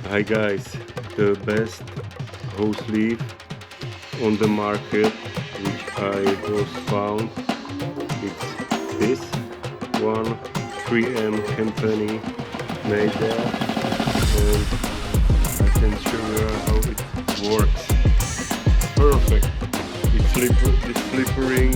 Hi guys, the best hose sleeve on the market which I was found, it's this one, 3M company made there, and I can show you how it works. Perfect. It's slippering